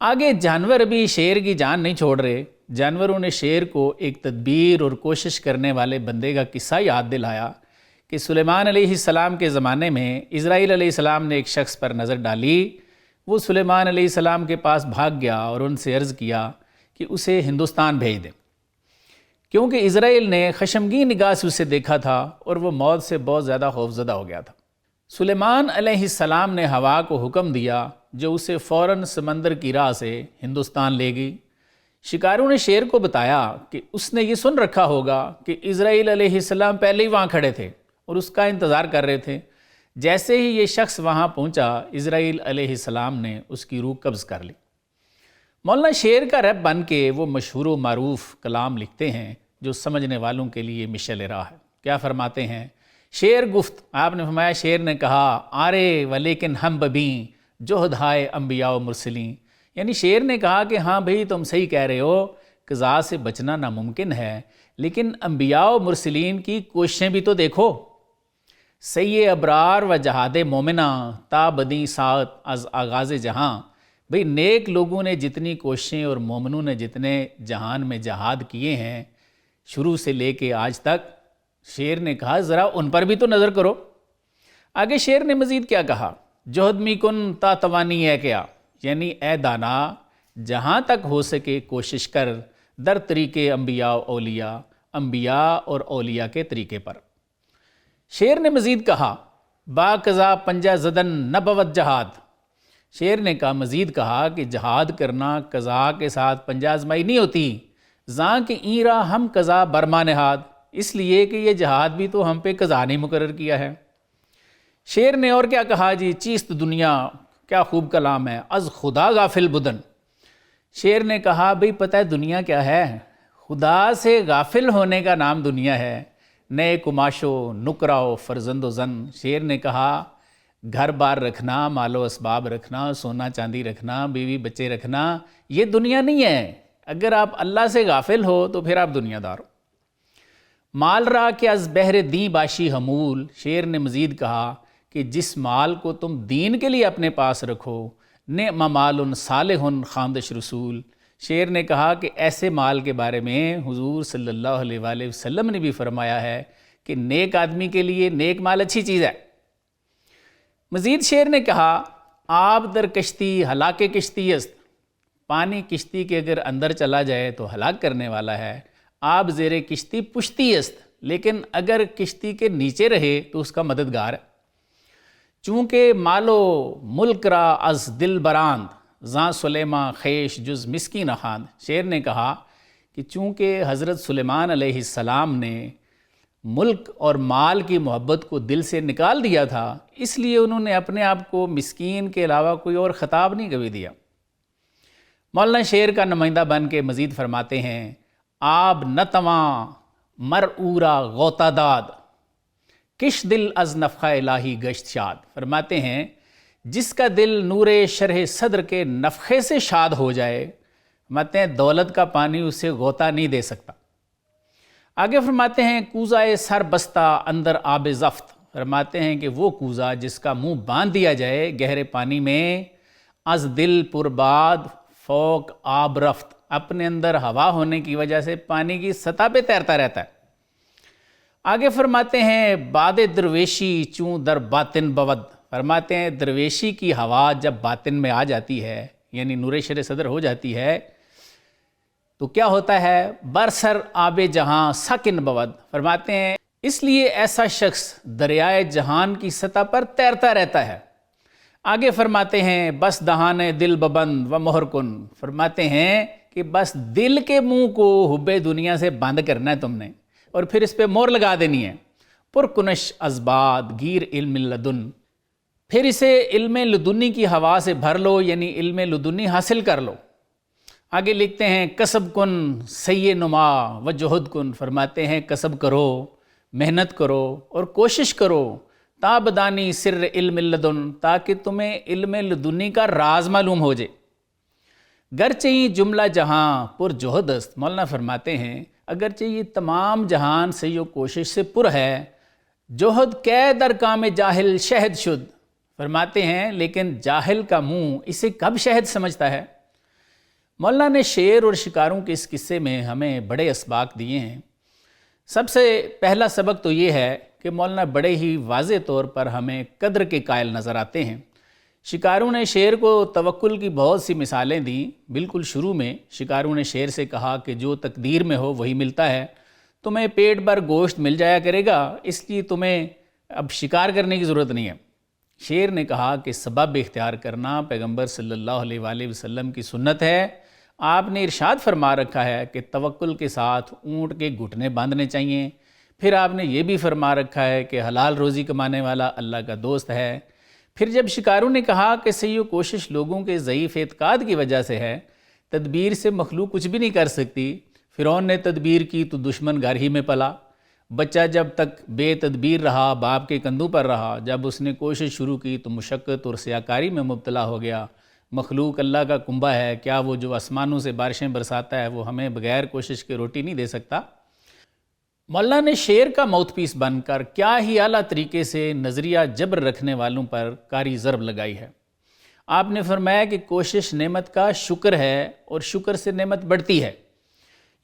آگے جانور بھی شیر کی جان نہیں چھوڑ رہے۔ جانوروں نے شیر کو ایک تدبیر اور کوشش کرنے والے بندے کا قصہ یاد دلایا کہ سلیمان علیہ السلام کے زمانے میں اسرائیل علیہ السلام نے ایک شخص پر نظر ڈالی۔ وہ سلیمان علیہ السلام کے پاس بھاگ گیا اور ان سے عرض کیا کہ اسے ہندوستان بھیج دیں، کیونکہ اسرائیل نے خشمگین نگاہ سے اسے دیکھا تھا اور وہ موت سے بہت زیادہ خوفزدہ ہو گیا تھا۔ سلیمان علیہ السلام نے ہوا کو حکم دیا جو اسے فوراً سمندر کی راہ سے ہندوستان لے گئی۔ شکاریوں نے شیر کو بتایا کہ اس نے یہ سن رکھا ہوگا کہ اسرائیل علیہ السلام پہلے ہی وہاں کھڑے تھے اور اس کا انتظار کر رہے تھے۔ جیسے ہی یہ شخص وہاں پہنچا، اسرائیل علیہ السلام نے اس کی روح قبض کر لی۔ مولانا شیر کا رب بن کے وہ مشہور و معروف کلام لکھتے ہیں جو سمجھنے والوں کے لیے مشعل راہ ہے۔ کیا فرماتے ہیں؟ شیر گفت، آپ نے فرمایا شیر نے کہا، آرے ولیکن ہم ببیں جوہد ہائے انبیاء و مرسلین، یعنی شیر نے کہا کہ ہاں بھئی تم صحیح کہہ رہے ہو، قضاء سے بچنا ناممکن ہے، لیکن انبیاء و مرسلین کی کوششیں بھی تو دیکھو۔ سی ابرار و جہاد مومنہ تا بدیں ساعت از آغاز جہاں، بھئی نیک لوگوں نے جتنی کوششیں اور مومنوں نے جتنے جہان میں جہاد کیے ہیں شروع سے لے کے آج تک، شیر نے کہا ذرا ان پر بھی تو نظر کرو۔ آگے شیر نے مزید کیا کہا؟ جوہد می کن تا توانی ہے کیا، یعنی اے دانا جہاں تک ہو سکے کوشش کر در طریقے انبیاء و اولیاء، انبیاء اور اولیاء کے طریقے پر۔ شیر نے مزید کہا با قضا پنجہ زدن نبوت جہاد، شیر نے کہا مزید کہا کہ جہاد کرنا قضا کے ساتھ پنجہ آزمائی نہیں ہوتی، زاں کہ ایرا ہم قضا برما نہاد، اس لیے کہ یہ جہاد بھی تو ہم پہ قضا نہیں مقرر کیا ہے۔ شیر نے اور کیا کہا جی؟ چیست دنیا، کیا خوب کلام ہے، از خدا غافل بدن۔ شیر نے کہا بھئی پتہ ہے دنیا کیا ہے؟ خدا سے غافل ہونے کا نام دنیا ہے۔ نئے کماشو نکراؤ فرزند و زن، شیر نے کہا گھر بار رکھنا، مال و اسباب رکھنا، سونا چاندی رکھنا، بیوی بچے رکھنا، یہ دنیا نہیں ہے۔ اگر آپ اللہ سے غافل ہو تو پھر آپ دنیا دار ہو۔ مال را کہ از بہر دین باشی حمول، شیر نے مزید کہا کہ جس مال کو تم دین کے لیے اپنے پاس رکھو، نعم مال صالح خواندش رسول، شیر نے کہا کہ ایسے مال کے بارے میں حضور صلی اللہ علیہ وآلہ وسلم نے بھی فرمایا ہے کہ نیک آدمی کے لیے نیک مال اچھی چیز ہے۔ مزید شیر نے کہا آب در کشتی ہلاک کشتی است، پانی کشتی کے اگر اندر چلا جائے تو ہلاک کرنے والا ہے، آب زیر کشتی پشتی است، لیکن اگر کشتی کے نیچے رہے تو اس کا مددگار ہے۔ چونکہ مالو ملک را از دل براند، زاں سلیمان خیش جز مسکین خاند، شیر نے کہا کہ چونکہ حضرت سلیمان علیہ السلام نے ملک اور مال کی محبت کو دل سے نکال دیا تھا، اس لیے انہوں نے اپنے آپ کو مسکین کے علاوہ کوئی اور خطاب نہیں کبھی دیا۔ مولانا شیر کا نمائندہ بن کے مزید فرماتے ہیں آب نتواں مرعورا غوطہ داد، کش دل از نفخہ الہی گشت شاد، فرماتے ہیں جس کا دل نور شرح صدر کے نفخے سے شاد ہو جائے، فرماتے ہیں دولت کا پانی اسے غوطہ نہیں دے سکتا۔ آگے فرماتے ہیں کوزہ سر بستہ اندر آب زفت، فرماتے ہیں کہ وہ کوزہ جس کا منہ باندھ دیا جائے گہرے پانی میں، از دل پرباد فوق آب رفت، اپنے اندر ہوا ہونے کی وجہ سے پانی کی سطح پہ تیرتا رہتا ہے۔ آگے فرماتے ہیں باد درویشی چون در باطن بود، فرماتے ہیں درویشی کی ہوا جب باطن میں آ جاتی ہے، یعنی نور شر صدر ہو جاتی ہے، تو کیا ہوتا ہے؟ برسر آب جہاں سکن بود، فرماتے ہیں اس لیے ایسا شخص دریائے جہان کی سطح پر تیرتا رہتا ہے۔ آگے فرماتے ہیں بس دہان دل ببند و مہر کن، فرماتے ہیں کہ بس دل کے منہ کو حب دنیا سے بند کرنا ہے تم نے، اور پھر اس پہ مور لگا دینی ہے۔ پر کنش ازباد گیر علم لدن، پھر اسے علم لدنی کی ہوا سے بھر لو، یعنی علم لدنی حاصل کر لو۔ آگے لکھتے ہیں کسب کن سی نما و جہد کن، فرماتے ہیں کسب کرو، محنت کرو اور کوشش کرو، تا بدانی سر علم لدن، تاکہ تمہیں علم لدنی کا راز معلوم ہو جائے۔ گرچہ یہ جملہ جہاں پر جہد است، مولانا فرماتے ہیں اگرچہ یہ تمام جہان سے یہ کوشش سے پر ہے، جوہد کے در کام جاہل شہد شد، فرماتے ہیں لیکن جاہل کا منہ اسے کب شہد سمجھتا ہے؟ مولانا نے شیر اور شکاروں کے اس قصے میں ہمیں بڑے اسباق دیے ہیں۔ سب سے پہلا سبق تو یہ ہے کہ مولانا بڑے ہی واضح طور پر ہمیں قدر کے قائل نظر آتے ہیں۔ شکاروں نے شیر کو توکل کی بہت سی مثالیں دیں۔ بالکل شروع میں شکاروں نے شیر سے کہا کہ جو تقدیر میں ہو وہی ملتا ہے، تمہیں پیٹ بھر گوشت مل جایا کرے گا، اس لیے تمہیں اب شکار کرنے کی ضرورت نہیں ہے۔ شیر نے کہا کہ سبب اختیار کرنا پیغمبر صلی اللہ علیہ وآلہ وسلم کی سنت ہے۔ آپ نے ارشاد فرما رکھا ہے کہ توکل کے ساتھ اونٹ کے گھٹنے باندھنے چاہیے۔ پھر آپ نے یہ بھی فرما رکھا ہے کہ حلال روزی کمانے والا اللہ کا دوست ہے۔ پھر جب شکاروں نے کہا کہ سعی و کوشش لوگوں کے ضعیف اعتقاد کی وجہ سے ہے، تدبیر سے مخلوق کچھ بھی نہیں کر سکتی، فرعون نے تدبیر کی تو دشمن گھر ہی میں پلا، بچہ جب تک بے تدبیر رہا باپ کے کندھوں پر رہا، جب اس نے کوشش شروع کی تو مشقت اور سیاکاری میں مبتلا ہو گیا۔ مخلوق اللہ کا کنبہ ہے، کیا وہ جو آسمانوں سے بارشیں برساتا ہے وہ ہمیں بغیر کوشش کے روٹی نہیں دے سکتا؟ مولانا نے شیر کا ماؤتھ پیس بن کر کیا ہی اعلیٰ طریقے سے نظریہ جبر رکھنے والوں پر کاری ضرب لگائی ہے۔ آپ نے فرمایا کہ کوشش نعمت کا شکر ہے اور شکر سے نعمت بڑھتی ہے،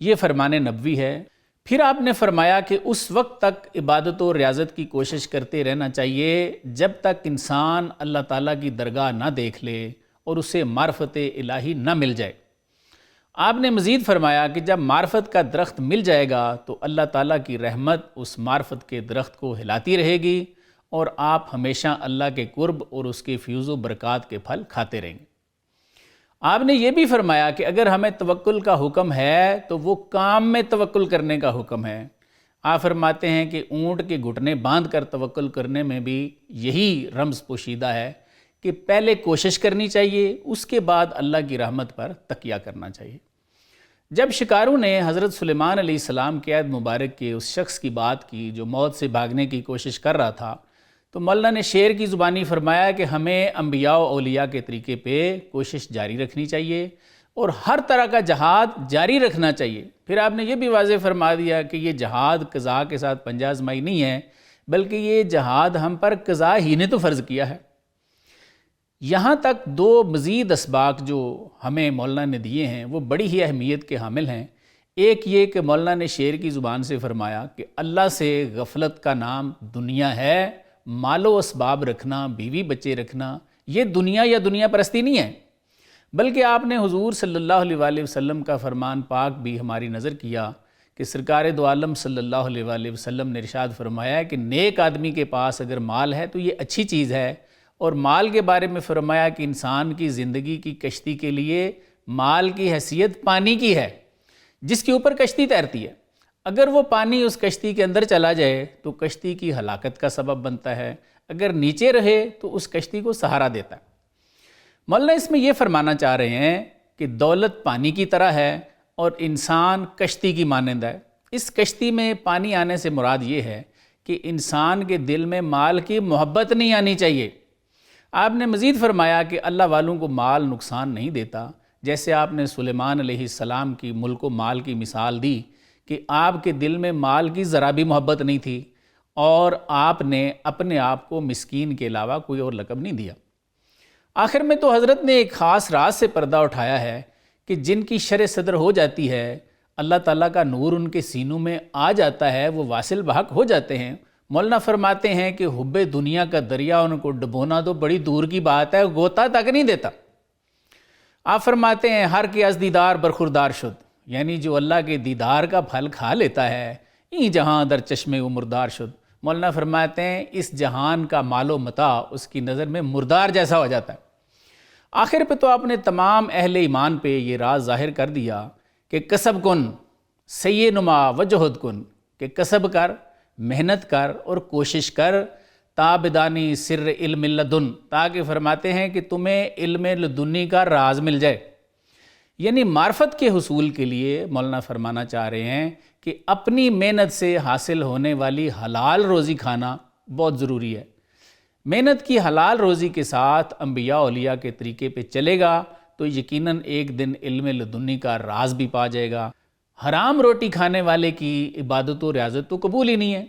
یہ فرمان نبوی ہے۔ پھر آپ نے فرمایا کہ اس وقت تک عبادت و ریاضت کی کوشش کرتے رہنا چاہیے جب تک انسان اللہ تعالیٰ کی درگاہ نہ دیکھ لے اور اسے معرفت الہی نہ مل جائے۔ آپ نے مزید فرمایا کہ جب معرفت کا درخت مل جائے گا تو اللہ تعالیٰ کی رحمت اس معرفت کے درخت کو ہلاتی رہے گی اور آپ ہمیشہ اللہ کے قرب اور اس کے فیوز و برکات کے پھل کھاتے رہیں گے۔ آپ نے یہ بھی فرمایا کہ اگر ہمیں توکل کا حکم ہے تو وہ کام میں توکل کرنے کا حکم ہے۔ آپ فرماتے ہیں کہ اونٹ کے گھٹنے باندھ کر توکل کرنے میں بھی یہی رمز پوشیدہ ہے کہ پہلے کوشش کرنی چاہیے، اس کے بعد اللہ کی رحمت پر تکیہ کرنا چاہیے۔ جب شکاروں نے حضرت سلیمان علیہ السلام کے عہد مبارک کے اس شخص کی بات کی جو موت سے بھاگنے کی کوشش کر رہا تھا، تو مولانا نے شیر کی زبانی فرمایا کہ ہمیں انبیاء و اولیاء کے طریقے پہ کوشش جاری رکھنی چاہیے اور ہر طرح کا جہاد جاری رکھنا چاہیے۔ پھر آپ نے یہ بھی واضح فرما دیا کہ یہ جہاد قضاء کے ساتھ پنجہ آزمائی نہیں ہے، بلکہ یہ جہاد ہم پر قضاء ہی نے تو فرض کیا ہے۔ یہاں تک دو مزید اسباق جو ہمیں مولانا نے دیے ہیں وہ بڑی ہی اہمیت کے حامل ہیں۔ ایک یہ کہ مولانا نے شیر کی زبان سے فرمایا کہ اللہ سے غفلت کا نام دنیا ہے، مال و اسباب رکھنا، بیوی بچے رکھنا، یہ دنیا یا دنیا پرستی نہیں ہے، بلکہ آپ نے حضور صلی اللہ علیہ وآلہ وسلم کا فرمان پاک بھی ہماری نظر کیا کہ سرکار دو عالم صلی اللہ علیہ وآلہ وسلم نے ارشاد فرمایا کہ نیک آدمی کے پاس اگر مال ہے تو یہ اچھی چیز ہے، اور مال کے بارے میں فرمایا کہ انسان کی زندگی کی کشتی کے لیے مال کی حیثیت پانی کی ہے جس کے اوپر کشتی تیرتی ہے۔ اگر وہ پانی اس کشتی کے اندر چلا جائے تو کشتی کی ہلاکت کا سبب بنتا ہے، اگر نیچے رہے تو اس کشتی کو سہارا دیتا ہے۔ مولانا اس میں یہ فرمانا چاہ رہے ہیں کہ دولت پانی کی طرح ہے اور انسان کشتی کی مانند ہے۔ اس کشتی میں پانی آنے سے مراد یہ ہے کہ انسان کے دل میں مال کی محبت نہیں آنی چاہیے۔ آپ نے مزید فرمایا کہ اللہ والوں کو مال نقصان نہیں دیتا، جیسے آپ نے سلیمان علیہ السلام کی ملک و مال کی مثال دی کہ آپ کے دل میں مال کی ذرا بھی محبت نہیں تھی اور آپ نے اپنے آپ کو مسکین کے علاوہ کوئی اور لقب نہیں دیا۔ آخر میں تو حضرت نے ایک خاص راز سے پردہ اٹھایا ہے کہ جن کی شرح صدر ہو جاتی ہے، اللہ تعالیٰ کا نور ان کے سینوں میں آ جاتا ہے، وہ واصل بحق ہو جاتے ہیں۔ مولانا فرماتے ہیں کہ حب دنیا کا دریا ان کو ڈبونا تو بڑی دور کی بات ہے، غوطہ تک نہیں دیتا۔ آپ فرماتے ہیں ہر کے از دیدار برخوردار شد، یعنی جو اللہ کے دیدار کا پھل کھا لیتا ہے، این جہاں در چشمے و مردار شد۔ مولانا فرماتے ہیں اس جہان کا مال و متاع اس کی نظر میں مردار جیسا ہو جاتا ہے۔ آخر پہ تو آپ نے تمام اہل ایمان پہ یہ راز ظاہر کر دیا کہ کسب کن سید نما وجہد کن، کہ کسب کر، محنت کر اور کوشش کر، تابدانی سر علم لدن، تاکہ فرماتے ہیں کہ تمہیں علم لدنی کا راز مل جائے۔ یعنی معرفت کے حصول کے لیے مولانا فرمانا چاہ رہے ہیں کہ اپنی محنت سے حاصل ہونے والی حلال روزی کھانا بہت ضروری ہے۔ محنت کی حلال روزی کے ساتھ انبیاء اولیاء کے طریقے پہ چلے گا تو یقیناً ایک دن علم لدنی کا راز بھی پا جائے گا۔ حرام روٹی کھانے والے کی عبادت و ریاضت تو قبول ہی نہیں ہے۔